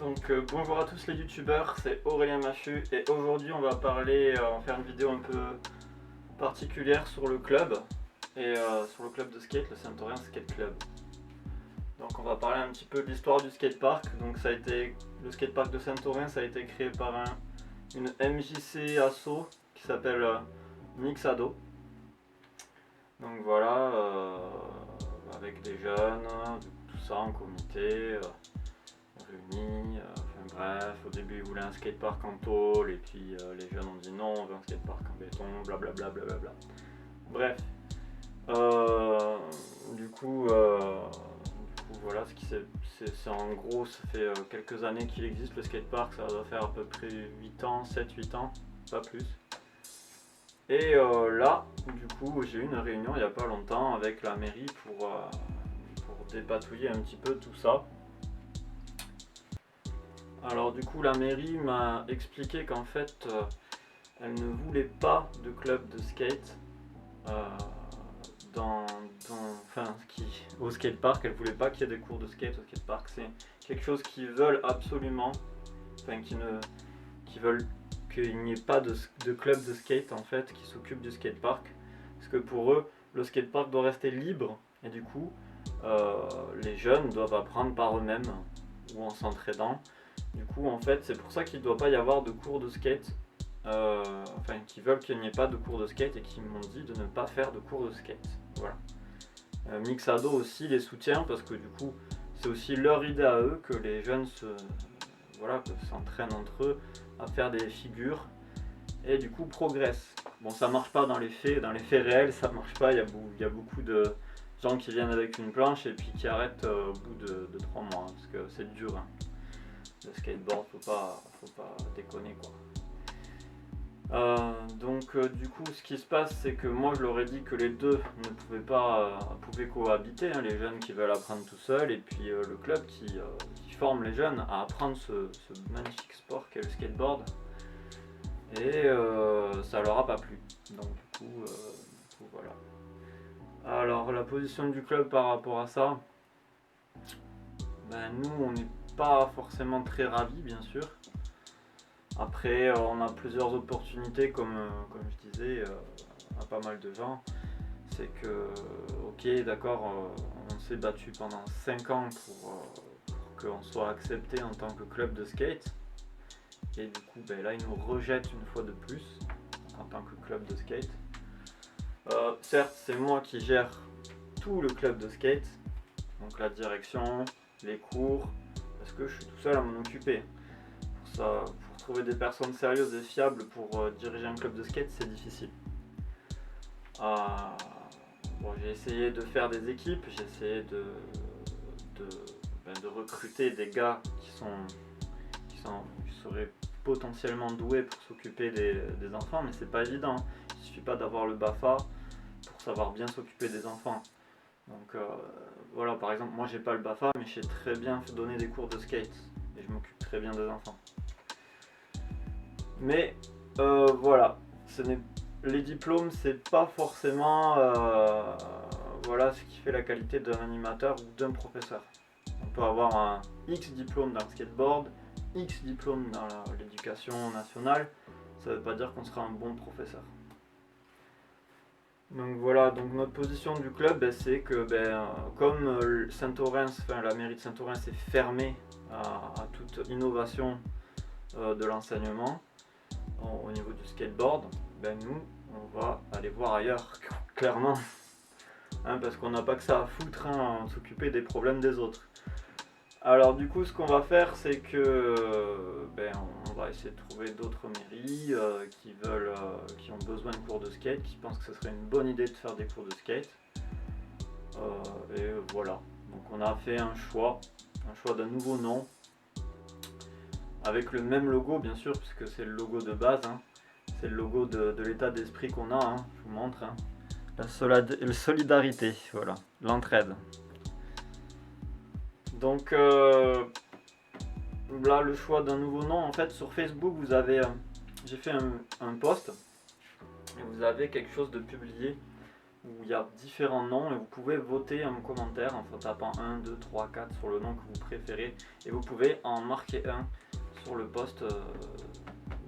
Bonjour à tous les youtubeurs, c'est Aurélien Machu et aujourd'hui on va faire une vidéo un peu particulière sur le club et sur le club de skate, le Saint-Orien Skate Club. Donc on va parler un petit peu de l'histoire du skatepark. Donc le skatepark de Saint-Orien, ça a été créé par une MJC asso qui s'appelle Mixado. Donc voilà, avec des jeunes, tout ça en comité. Réunis, enfin bref, au début ils voulaient un skatepark en tôle et puis les jeunes ont dit non, on veut un skatepark en béton, blablabla blablabla. Bref, du coup voilà, c'est en gros, ça fait quelques années qu'il existe le skatepark, ça doit faire à peu près 8 ans, 7-8 ans, pas plus. Et là, du coup, j'ai eu une réunion il n'y a pas longtemps avec la mairie pour dépatouiller un petit peu tout ça. Alors du coup la mairie m'a expliqué qu'en fait elle ne voulait pas de club de skate au skatepark. Elle voulait pas qu'il y ait des cours de skate au skatepark. C'est quelque chose qu'ils veulent absolument, qui veulent qu'il n'y ait pas de club de skate en fait qui s'occupe du skatepark. Parce que pour eux le skatepark doit rester libre et du coup les jeunes doivent apprendre par eux-mêmes ou en s'entraidant. Du coup, en fait, c'est pour ça qu'il ne doit pas y avoir de cours de skate. Qui veulent qu'il n'y ait pas de cours de skate et qui m'ont dit de ne pas faire de cours de skate. Voilà. Mixado aussi les soutient parce que du coup, c'est aussi leur idée à eux que les jeunes s'entraînent entre eux à faire des figures et du coup progressent. Bon, ça marche pas dans les faits réels, ça marche pas. Il y a beaucoup de gens qui viennent avec une planche et puis qui arrêtent au bout de 3 mois parce que c'est dur. Le skateboard, faut pas déconner quoi. Du coup ce qui se passe c'est que moi je leur ai dit que les deux ne pouvaient cohabiter, les jeunes qui veulent apprendre tout seuls et puis le club qui forme les jeunes à apprendre ce magnifique sport qu'est le skateboard. Et ça leur a pas plu. Donc du coup voilà. Alors la position du club par rapport à ça, nous on n'est pas forcément très ravis bien sûr. Après on a plusieurs opportunités comme je disais à pas mal de gens. C'est que ok d'accord, on s'est battu pendant 5 ans pour qu'on soit accepté en tant que club de skate. Et du coup là ils nous rejettent une fois de plus en tant que club de skate. Certes c'est moi qui gère tout le club de skate, donc la direction, les cours, parce que je suis tout seul à m'en occuper. Pour trouver des personnes sérieuses et fiables pour diriger un club de skate, c'est difficile. J'ai essayé de faire des équipes, j'ai essayé de recruter des gars qui seraient potentiellement doués pour s'occuper des enfants, mais c'est pas évident. Il suffit pas d'avoir le BAFA pour savoir bien s'occuper des enfants. Donc voilà, par exemple, moi j'ai pas le BAFA, mais je sais très bien donner des cours de skate et je m'occupe très bien des enfants. Mais voilà, les diplômes, c'est pas forcément ce qui fait la qualité d'un animateur ou d'un professeur. On peut avoir un X diplôme dans le skateboard, X diplôme dans l'éducation nationale, ça veut pas dire qu'on sera un bon professeur. Donc voilà, donc notre position du club, c'est que comme la mairie de Saint-Orien s'est fermée à toute innovation de l'enseignement au niveau du skateboard, nous on va aller voir ailleurs, clairement, parce qu'on n'a pas que ça à foutre à s'occuper des problèmes des autres. Alors du coup ce qu'on va faire c'est que on va essayer de trouver d'autres mairies qui ont besoin de cours de skate, qui pensent que ce serait une bonne idée de faire des cours de skate. Et voilà, donc on a fait un choix d'un nouveau nom avec le même logo bien sûr, puisque c'est le logo de base, c'est le logo de l'état d'esprit qu'on a, je vous montre, la solidarité, voilà, l'entraide. Donc là le choix d'un nouveau nom, en fait sur Facebook vous avez, j'ai fait un post et vous avez quelque chose de publié où il y a différents noms et vous pouvez voter en commentaire en tapant 1, 2, 3, 4 sur le nom que vous préférez et vous pouvez en marquer un sur le post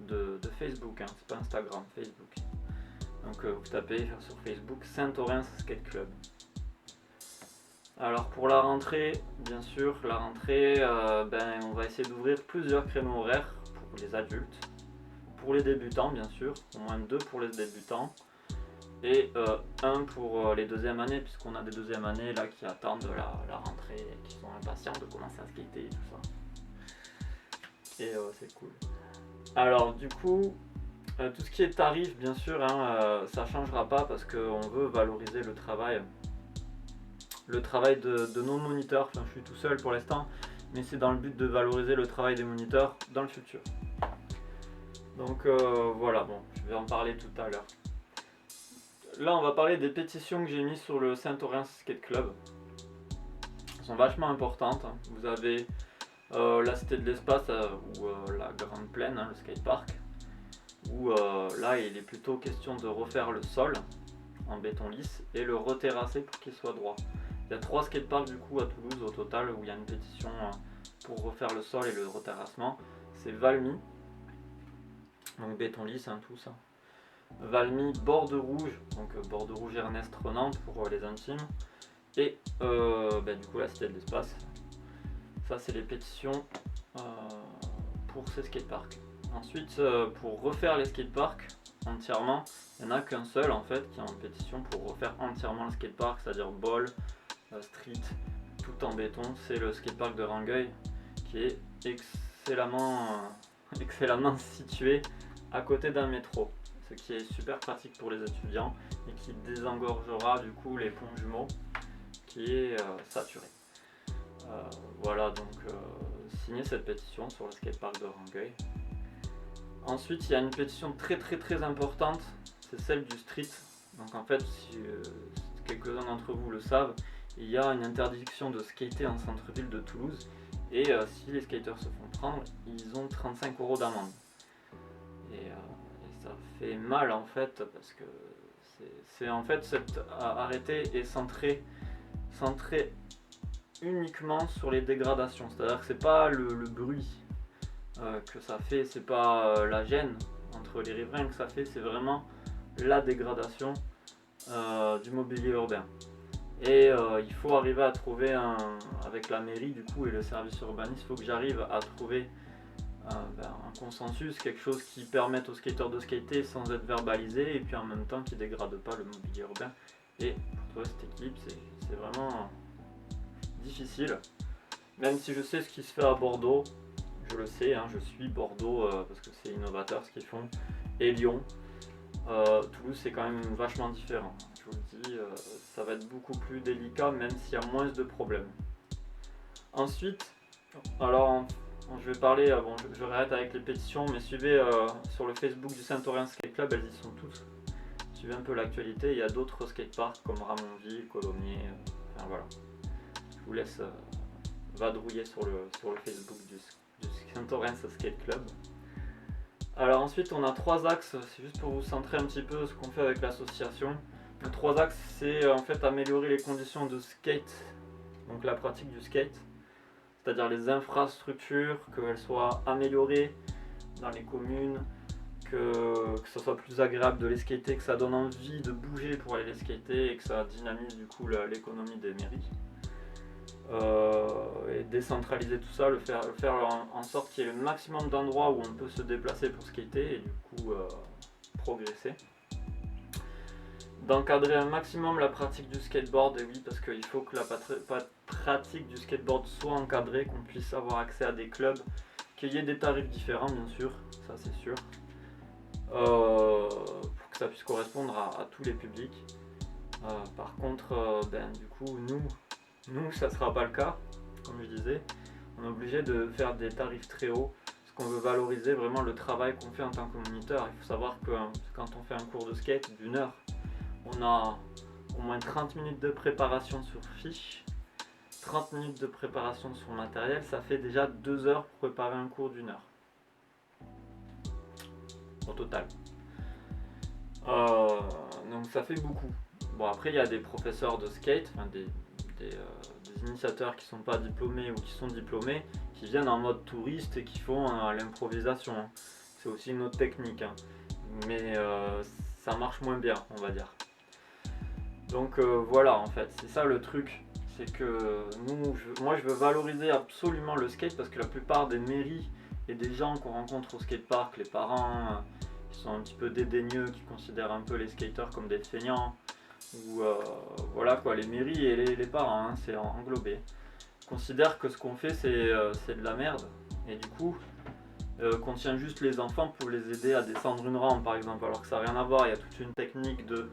de Facebook, hein. C'est pas Instagram, Facebook. Donc vous tapez sur Facebook Saint-Orens Skate Club. Alors pour la rentrée, bien sûr, la rentrée, on va essayer d'ouvrir plusieurs créneaux horaires pour les adultes, pour les débutants bien sûr, au moins 2 pour les débutants et un pour les deuxièmes années, puisqu'on a des deuxièmes années là qui attendent la rentrée et qui sont impatients de commencer à skater et tout ça. Et c'est cool. Alors du coup, tout ce qui est tarif bien sûr, hein, ça changera pas parce qu'on veut valoriser le travail de nos moniteurs. Enfin, je suis tout seul pour l'instant, mais c'est dans le but de valoriser le travail des moniteurs dans le futur. Donc voilà, bon, je vais en parler tout à l'heure. Là, on va parler des pétitions que j'ai mises sur le Saint-Orens Skate Club. Elles sont vachement importantes, hein. Vous avez la Cité de l'Espace ou la Grande Plaine, hein, le skatepark, où là, il est plutôt question de refaire le sol en béton lisse et le reterrasser pour qu'il soit droit. Il y a 3 skateparks du coup à Toulouse au total où il y a une pétition pour refaire le sol et le reterrassement. C'est Valmy, donc béton lisse, hein, tout ça. Valmy, Borde Rouge, donc Borde Rouge Ernest Renan pour les intimes. Et du coup la Cité de l'Espace. Ça c'est les pétitions pour ces skateparks. Ensuite pour refaire les skateparks entièrement, il n'y en a qu'un seul en fait qui est en pétition pour refaire entièrement le skatepark, c'est-à-dire ball, street, tout en béton. C'est le skatepark de Rangueil qui est excellemment situé à côté d'un métro, ce qui est super pratique pour les étudiants et qui désengorgera du coup les ponts jumeaux qui est saturé. Voilà, donc signez cette pétition sur le skatepark de Rangueil. Ensuite, il y a une pétition très importante, c'est celle du street. Donc en fait, si quelques-uns d'entre vous le savent, il y a une interdiction de skater en centre-ville de Toulouse et si les skateurs se font prendre, ils ont 35 € d'amende. Et ça fait mal en fait parce que c'est en fait cet arrêté est centré uniquement sur les dégradations, c'est-à-dire que c'est pas le bruit que ça fait, c'est pas la gêne entre les riverains que ça fait, c'est vraiment la dégradation du mobilier urbain. Et il faut arriver à trouver avec la mairie du coup et le service urbaniste, il faut que j'arrive à trouver un consensus, quelque chose qui permette aux skateurs de skater sans être verbalisé et puis en même temps qui dégrade pas le mobilier urbain. Et pour trouver cet équilibre, c'est vraiment difficile. Même si je sais ce qui se fait à Bordeaux, je le sais, hein, je suis Bordeaux parce que c'est innovateur ce qu'ils font, et Lyon. Toulouse c'est quand même vachement différent. Je vous le dis, ça va être beaucoup plus délicat même s'il y a moins de problèmes. Ensuite, alors je vais parler, je réarrête avec les pétitions, mais suivez sur le Facebook du Saint-Orens Skate Club, elles y sont toutes. Suivez un peu l'actualité, il y a d'autres skateparks comme Ramonville, Colomiers, enfin voilà. Je vous laisse vadrouiller sur le Facebook du Saint-Orens Skate Club. Alors ensuite on a 3 axes, c'est juste pour vous centrer un petit peu ce qu'on fait avec l'association. Les 3 axes c'est en fait améliorer les conditions de skate, donc la pratique du skate, c'est-à-dire les infrastructures, qu'elles soient améliorées dans les communes, que ça soit plus agréable de les skater, que ça donne envie de bouger pour aller les skater et que ça dynamise du coup l'économie des mairies. Et décentraliser tout ça, le faire en sorte qu'il y ait le maximum d'endroits où on peut se déplacer pour skater et du coup progresser. D'encadrer un maximum la pratique du skateboard, et oui parce qu'il faut que la pratique du skateboard soit encadrée, qu'on puisse avoir accès à des clubs, qu'il y ait des tarifs différents bien sûr, ça c'est sûr, pour que ça puisse correspondre à tous les publics. Par contre, du coup nous ça sera pas le cas, comme je disais, on est obligé de faire des tarifs très hauts parce qu'on veut valoriser vraiment le travail qu'on fait en tant que moniteur. Il faut savoir que quand on fait un cours de skate d'une heure, on a au moins 30 minutes de préparation sur fiche, 30 minutes de préparation sur matériel, ça fait déjà 2 heures pour préparer un cours d'une heure au total. Donc ça fait beaucoup. Bon, après il y a des professeurs de skate, enfin, des initiateurs qui sont pas diplômés ou qui sont diplômés, qui viennent en mode touriste et qui font l'improvisation, hein. C'est aussi une autre technique, hein. Mais ça marche moins bien, on va dire. Donc voilà, en fait, c'est ça le truc. C'est que moi je veux valoriser absolument le skate parce que la plupart des mairies et des gens qu'on rencontre au skatepark, les parents qui sont un petit peu dédaigneux, qui considèrent un peu les skateurs comme des feignants, ou voilà quoi, les mairies et les parents, hein, c'est englobé, considèrent que ce qu'on fait c'est de la merde. Et du coup, qu'on tient juste les enfants pour les aider à descendre une rampe par exemple, alors que ça n'a rien à voir. Il y a toute une technique de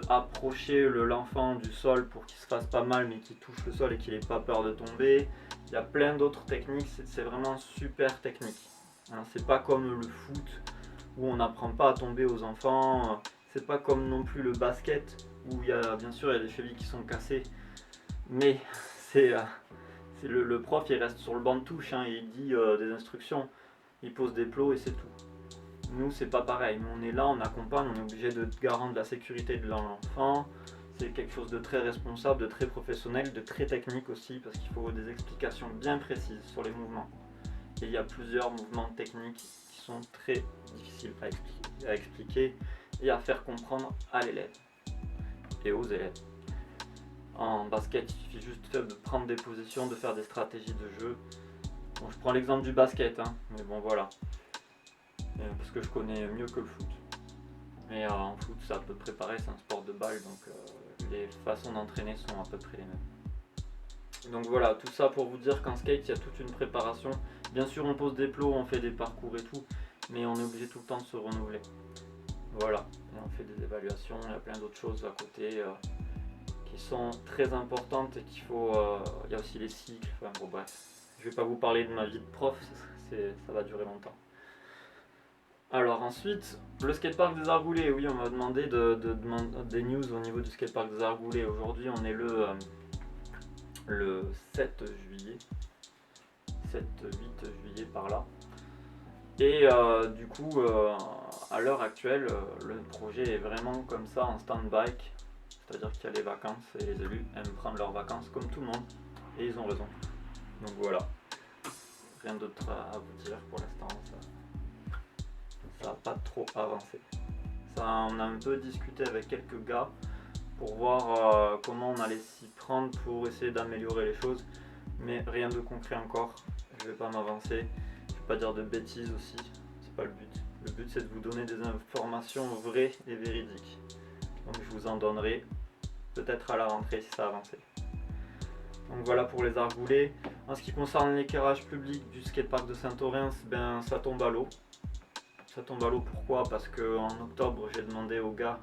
approcher l'enfant du sol pour qu'il se fasse pas mal mais qu'il touche le sol et qu'il ait pas peur de tomber. Il y a plein d'autres techniques, c'est vraiment super technique, hein. C'est pas comme le foot où on n'apprend pas à tomber aux enfants, c'est pas comme non plus le basket où bien sûr il y a des chevilles qui sont cassées, mais c'est le prof il reste sur le banc de touche, hein, et il dit des instructions. Il pose des plots et c'est tout. Nous, c'est pas pareil. Nous, on est là, on accompagne, on est obligé de garantir la sécurité de l'enfant. C'est quelque chose de très responsable, de très professionnel, de très technique aussi, parce qu'il faut des explications bien précises sur les mouvements. Et il y a plusieurs mouvements techniques qui sont très difficiles à expliquer et à faire comprendre à l'élève et aux élèves. En basket, il suffit juste de prendre des positions, de faire des stratégies de jeu. Bon, je prends l'exemple du basket, hein, mais bon voilà, parce que je connais mieux que le foot. Mais en foot, c'est à peu près pareil, c'est un sport de balle, donc les façons d'entraîner sont à peu près les mêmes. Donc voilà, tout ça pour vous dire qu'en skate, il y a toute une préparation. Bien sûr, on pose des plots, on fait des parcours et tout, mais on est obligé tout le temps de se renouveler. Voilà, et on fait des évaluations, il y a plein d'autres choses à côté qui sont très importantes et qu'il faut... il y a aussi les cycles, enfin bon bref. Je vais pas vous parler de ma vie de prof, ça va durer longtemps. Alors ensuite, le skatepark des Argoulets. Oui, on m'a demandé des news au niveau du skatepark des Argoulets. Aujourd'hui, on est le 7 juillet. 7-8 juillet par là. Et du coup, à l'heure actuelle, le projet est vraiment comme ça en stand-by. C'est-à-dire qu'il y a les vacances et les élus aiment prendre leurs vacances comme tout le monde. Et ils ont raison. Donc voilà. Rien d'autre à vous dire pour l'instant, ça n'a pas trop avancé. On a un peu discuté avec quelques gars pour voir comment on allait s'y prendre pour essayer d'améliorer les choses, mais rien de concret encore. Je vais pas m'avancer, je vais pas dire de bêtises aussi, c'est pas le but. Le but c'est de vous donner des informations vraies et véridiques. Donc je vous en donnerai peut-être à la rentrée si ça a avancé. Donc voilà pour les Argoulets. En ce qui concerne l'éclairage public du skatepark de Saint-Orens, ben ça tombe à l'eau. Ça tombe à l'eau, pourquoi? Parce qu'en octobre j'ai demandé aux gars,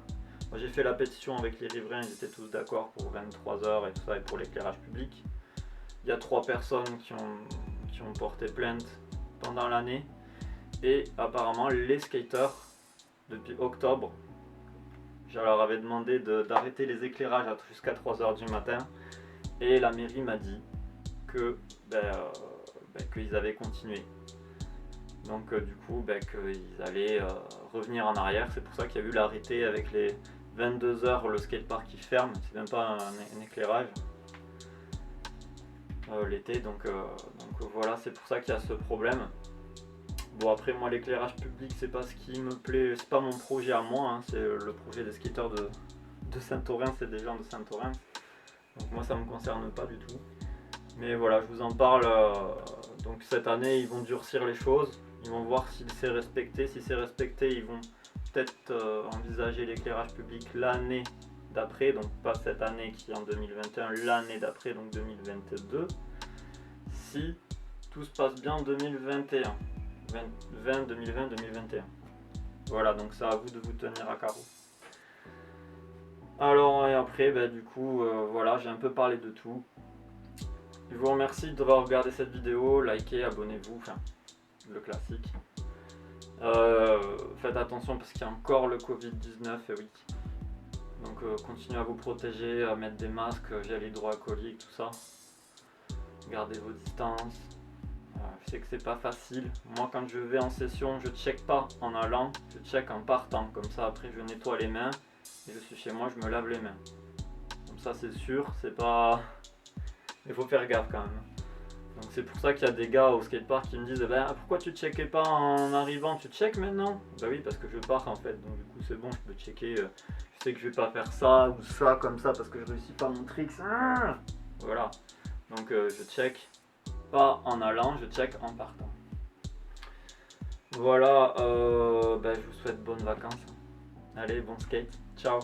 moi j'ai fait la pétition avec les riverains, ils étaient tous d'accord pour 23h et tout ça et pour l'éclairage public. Il y a 3 personnes qui ont porté plainte pendant l'année et apparemment les skaters depuis octobre, je leur avais demandé d'arrêter les éclairages jusqu'à 3h du matin. Et la mairie m'a dit que qu'ils avaient continué. Donc du coup qu'ils allaient revenir en arrière. C'est pour ça qu'il y a eu l'arrêté avec les 22h, le skatepark qui ferme. C'est même pas un éclairage l'été. Donc voilà, c'est pour ça qu'il y a ce problème. Bon après moi l'éclairage public c'est pas ce qui me plaît, c'est pas mon projet à moi, hein, c'est le projet des skateurs de Saint-Orens et des gens de Saint-Orens. Donc moi ça me concerne pas du tout. Mais voilà, je vous en parle. Donc cette année ils vont durcir les choses. Ils vont voir si c'est respecté. Si c'est respecté, ils vont peut-être envisager l'éclairage public l'année d'après. Donc pas cette année qui est en 2021, l'année d'après, donc 2022. Si tout se passe bien en 2021. 2020, 2021. Voilà, donc c'est à vous de vous tenir à carreau. Alors et après, du coup, voilà, j'ai un peu parlé de tout. Je vous remercie d'avoir regardé cette vidéo, likez, abonnez-vous, enfin, le classique. Faites attention parce qu'il y a encore le Covid-19, et oui. Donc continuez à vous protéger, à mettre des masques, gel hydroalcoolique, tout ça. Gardez vos distances. Je sais que c'est pas facile. Moi quand je vais en session, je check pas en allant, je check en partant. Comme ça après je nettoie les mains et je suis chez moi, je me lave les mains. ça c'est sûr, c'est pas... Il faut faire gaffe quand même. Donc c'est pour ça qu'il y a des gars au skatepark qui me disent pourquoi tu checkais pas en arrivant, tu check maintenant? Bah oui, parce que je pars en fait, donc du coup c'est bon, je peux checker, je sais que je vais pas faire ça ou ça comme ça parce que je réussis pas mon trick. Voilà, donc je check pas en allant, je check en partant. Voilà, je vous souhaite bonnes vacances. Allez, bon skate, ciao.